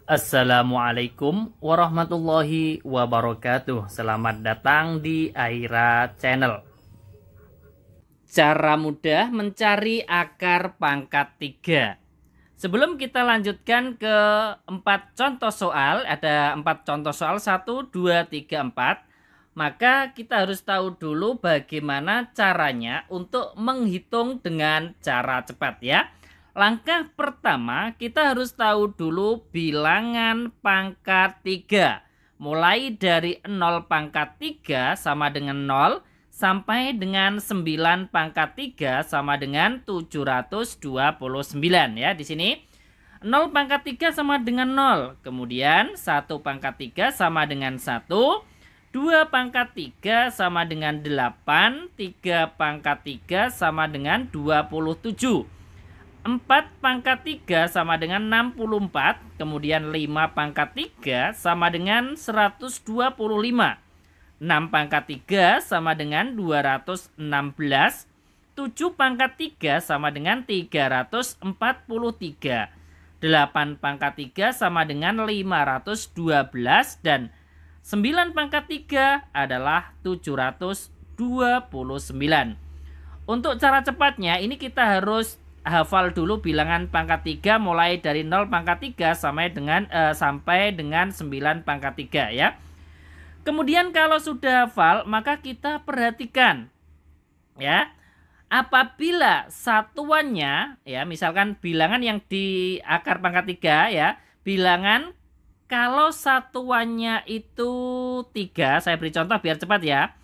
Assalamualaikum warahmatullahi wabarakatuh. Selamat datang di Aira Channel. Cara mudah mencari akar pangkat 3. Sebelum kita lanjutkan ke 4 contoh soal, ada 4 contoh soal 1, 2, 3, 4. Maka kita harus tahu dulu bagaimana caranya untuk menghitung dengan cara cepat ya. Langkah pertama, kita harus tahu dulu bilangan pangkat 3. Mulai dari 0 pangkat 3 sama dengan 0 sampai dengan 9 pangkat 3 sama dengan 729 ya. Di sini 0 pangkat 3 sama dengan 0. Kemudian 1 pangkat 3 sama dengan 1. 2 pangkat 3 sama dengan 8. 3 pangkat 3 sama dengan 27. 4 pangkat 3 sama dengan 64, kemudian 5 pangkat 3 sama dengan 125. 6 pangkat 3 sama dengan 216. 7 pangkat 3 sama dengan 343. 8 pangkat 3 sama dengan 512 dan 9 pangkat 3 adalah 729. Untuk cara cepatnya ini kita harus hafal dulu bilangan pangkat 3 mulai dari 0 pangkat 3 sampai dengan 9 pangkat 3 ya. Kemudian kalau sudah hafal maka kita perhatikan ya. Apabila satuannya ya, misalkan bilangan yang di akar pangkat 3 ya, bilangan kalau satuannya itu 3, saya beri contoh biar cepat ya.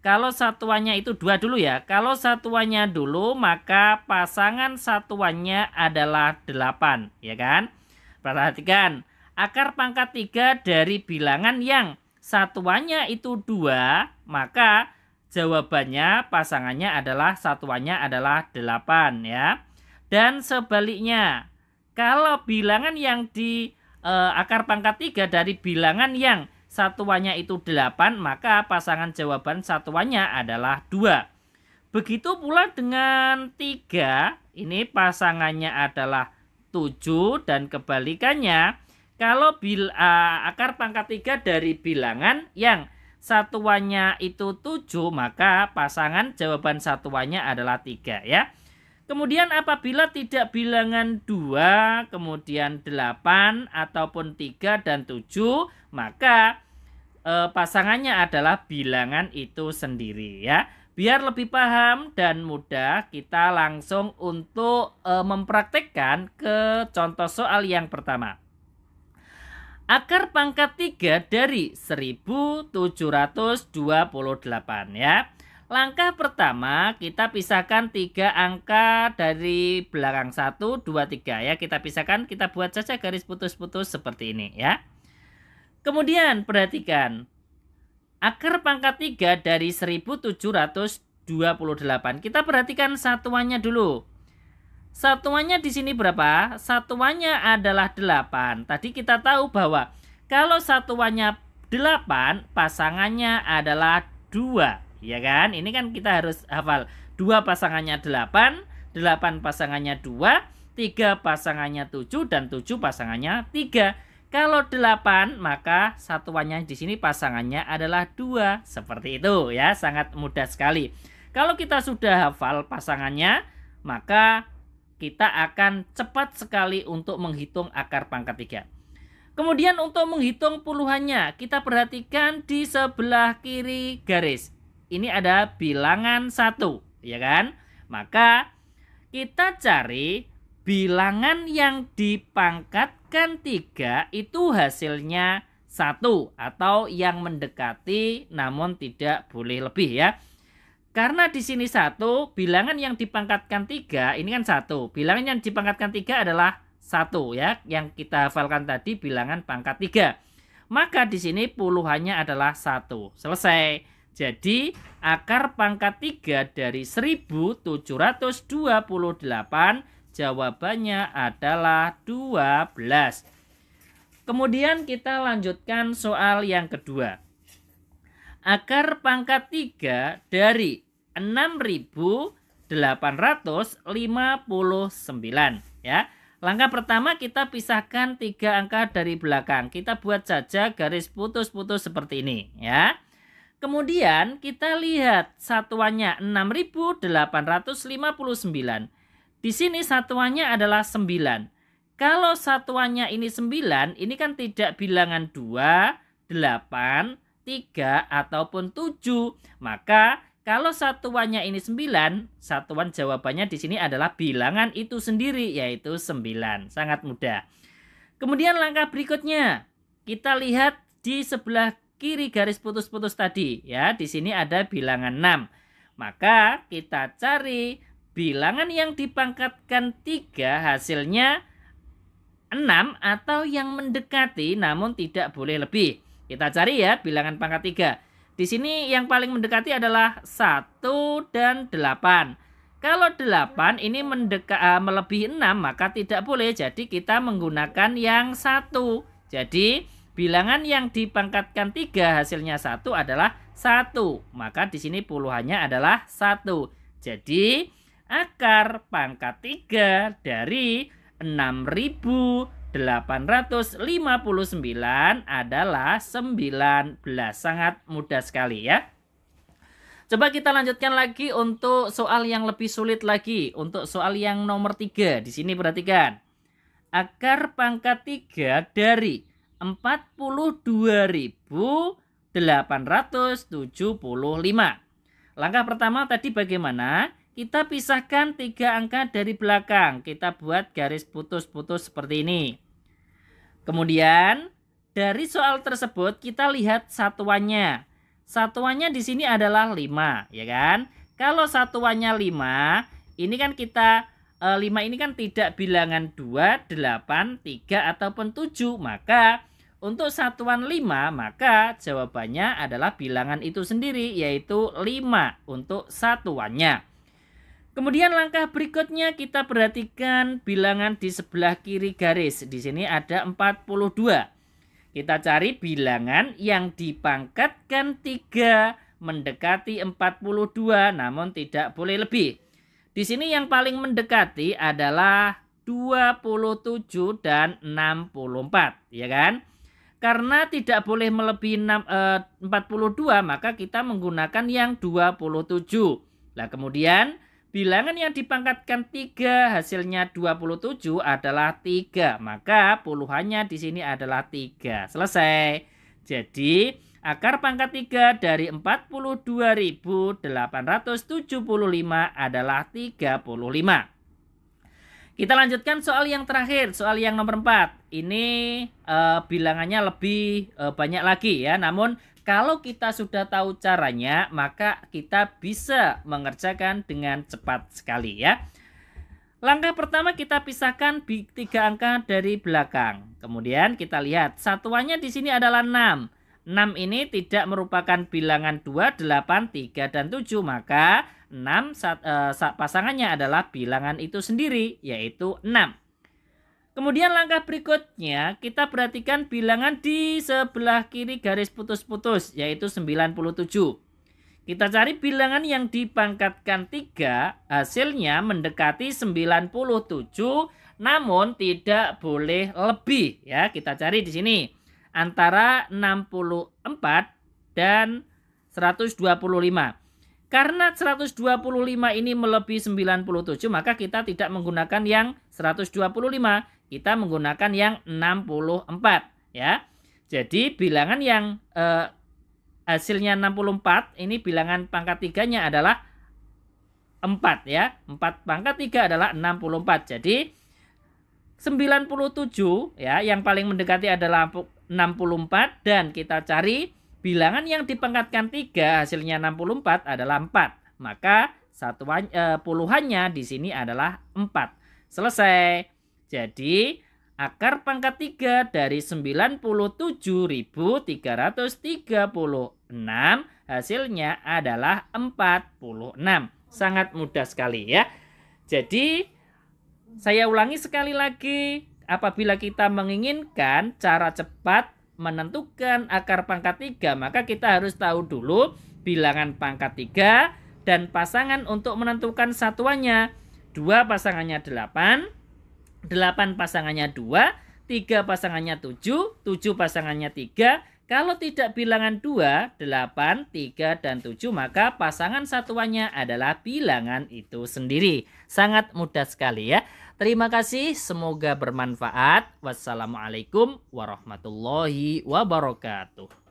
Kalau satuannya itu 2 dulu ya. Kalau satuannya dulu maka pasangan satuannya adalah 8 ya kan. Perhatikan akar pangkat 3 dari bilangan yang satuannya itu 2, maka jawabannya pasangannya adalah satuannya adalah 8 ya. Dan sebaliknya kalau bilangan yang di akar pangkat 3 dari bilangan yang satuannya itu 8, maka pasangan jawaban satuannya adalah 2. Begitu pula dengan 3, ini pasangannya adalah 7 dan kebalikannya. Kalau akar pangkat 3 dari bilangan yang satuannya itu 7, maka pasangan jawaban satuannya adalah 3 ya. Kemudian apabila tidak bilangan 2, kemudian 8 ataupun 3 dan 7, maka pasangannya adalah bilangan itu sendiri ya. Biar lebih paham dan mudah, kita langsung untuk mempraktekkan ke contoh soal yang pertama. Akar pangkat 3 dari 1728 ya. Langkah pertama kita pisahkan 3 angka dari belakang 1, 2, 3 ya. Kita pisahkan, kita buat saja garis putus-putus seperti ini ya. Kemudian perhatikan akar pangkat 3 dari 1728. Kita perhatikan satuannya dulu. Satuannya di sini berapa? Satuannya adalah 8. Tadi kita tahu bahwa kalau satuannya 8, pasangannya adalah 2. Ya kan? Ini kan kita harus hafal. 2 pasangannya 8, 8 pasangannya 2, 3 pasangannya 7 dan 7 pasangannya 3. Kalau 8 maka satuannya di sini pasangannya adalah 2. Seperti itu ya, sangat mudah sekali. Kalau kita sudah hafal pasangannya, maka kita akan cepat sekali untuk menghitung akar pangkat 3. Kemudian untuk menghitung puluhannya, kita perhatikan di sebelah kiri garis. Ini ada bilangan 1, ya kan? Maka kita cari bilangan yang dipangkatkan 3 itu hasilnya 1 atau yang mendekati namun tidak boleh lebih ya. Karena di sini 1, bilangan yang dipangkatkan 3 ini kan 1. Bilangan yang dipangkatkan 3 adalah 1 ya, yang kita hafalkan tadi bilangan pangkat 3. Maka di sini puluhannya adalah 1. Selesai. Jadi akar pangkat 3 dari 1728 jawabannya adalah 12. Kemudian kita lanjutkan soal yang kedua. Akar pangkat 3 dari 6.859 ya. Langkah pertama kita pisahkan 3 angka dari belakang. Kita buat saja garis putus-putus seperti ini ya. Kemudian kita lihat satuannya 6.859. Di sini satuannya adalah 9. Kalau satuannya ini 9, ini kan tidak bilangan 2, 8, 3, ataupun 7. Maka kalau satuannya ini 9, satuan jawabannya di sini adalah bilangan itu sendiri, yaitu 9. Sangat mudah. Kemudian langkah berikutnya, kita lihat di sebelah kiri garis putus-putus tadi. Ya, di sini ada bilangan 6. Maka kita cari bilangan yang dipangkatkan 3 hasilnya 6 atau yang mendekati namun tidak boleh lebih. Kita cari ya bilangan pangkat 3. Di sini yang paling mendekati adalah 1 dan 8. Kalau 8 ini melebihi 6 maka tidak boleh. Jadi kita menggunakan yang 1. Jadi bilangan yang dipangkatkan 3 hasilnya 1 adalah 1. Maka di sini puluhannya adalah 1. Jadi akar pangkat 3 dari 6.859 adalah 19. Sangat mudah sekali ya. Coba kita lanjutkan lagi untuk soal yang lebih sulit lagi. Untuk soal yang nomor 3. Di sini perhatikan. Akar pangkat 3 dari 42.875. Langkah pertama tadi bagaimana? Kita pisahkan 3 angka dari belakang. Kita buat garis putus-putus seperti ini. Kemudian dari soal tersebut kita lihat satuannya. Satuannya di sini adalah 5, ya kan? Kalau satuannya 5, ini kan kita 5 ini kan tidak bilangan 2, 8, 3 ataupun 7. Maka untuk satuan 5, maka jawabannya adalah bilangan itu sendiri, yaitu 5 untuk satuannya. Kemudian langkah berikutnya kita perhatikan bilangan di sebelah kiri garis. Di sini ada 42. Kita cari bilangan yang dipangkatkan 3 mendekati 42 namun tidak boleh lebih. Di sini yang paling mendekati adalah 27 dan 64, ya kan? Karena tidak boleh melebihi 42 maka kita menggunakan yang 27. Nah, kemudian bilangan yang dipangkatkan 3 hasilnya 27 adalah 3. Maka puluhannya di sini adalah 3. Selesai. Jadi akar pangkat 3 dari 42.875 adalah 35. Kita lanjutkan soal yang terakhir, soal yang nomor 4. Ini bilangannya lebih banyak lagi ya. Namun kalau kita sudah tahu caranya, maka kita bisa mengerjakan dengan cepat sekali ya. Langkah pertama kita pisahkan 3 angka dari belakang. Kemudian kita lihat satuannya di sini adalah 6. 6 ini tidak merupakan bilangan 2, 8, 3, dan 7. Maka 6 pasangannya adalah bilangan itu sendiri, yaitu 6. Kemudian langkah berikutnya kita perhatikan bilangan di sebelah kiri garis putus-putus, yaitu 97. Kita cari bilangan yang dipangkatkan 3 hasilnya mendekati 97 namun tidak boleh lebih ya. Kita cari di sini antara 64 dan 125. Karena 125 ini melebihi 97 maka kita tidak menggunakan yang 125. Kita menggunakan yang 64 ya. Jadi bilangan yang hasilnya 64 ini bilangan pangkat 3-nya adalah 4 ya. 4 pangkat 3 adalah 64. Jadi 97 ya, yang paling mendekati adalah 64 dan kita cari bilangan yang dipangkatkan 3 hasilnya 64 adalah 4. Maka puluhannya di sini adalah 4. Selesai. Jadi akar pangkat 3 dari 97.336 hasilnya adalah 46. Sangat mudah sekali ya. Jadi saya ulangi sekali lagi, apabila kita menginginkan cara cepat menentukan akar pangkat 3, maka kita harus tahu dulu bilangan pangkat 3 dan pasangan untuk menentukan satuannya. 2 pasangannya 8, 8 pasangannya 2, 3 pasangannya 7, 7 pasangannya 3. Kalau tidak bilangan 2, 8, 3, dan 7, maka pasangan satuannya adalah bilangan itu sendiri. Sangat mudah sekali ya. Terima kasih, semoga bermanfaat. Wassalamualaikum warahmatullahi wabarakatuh.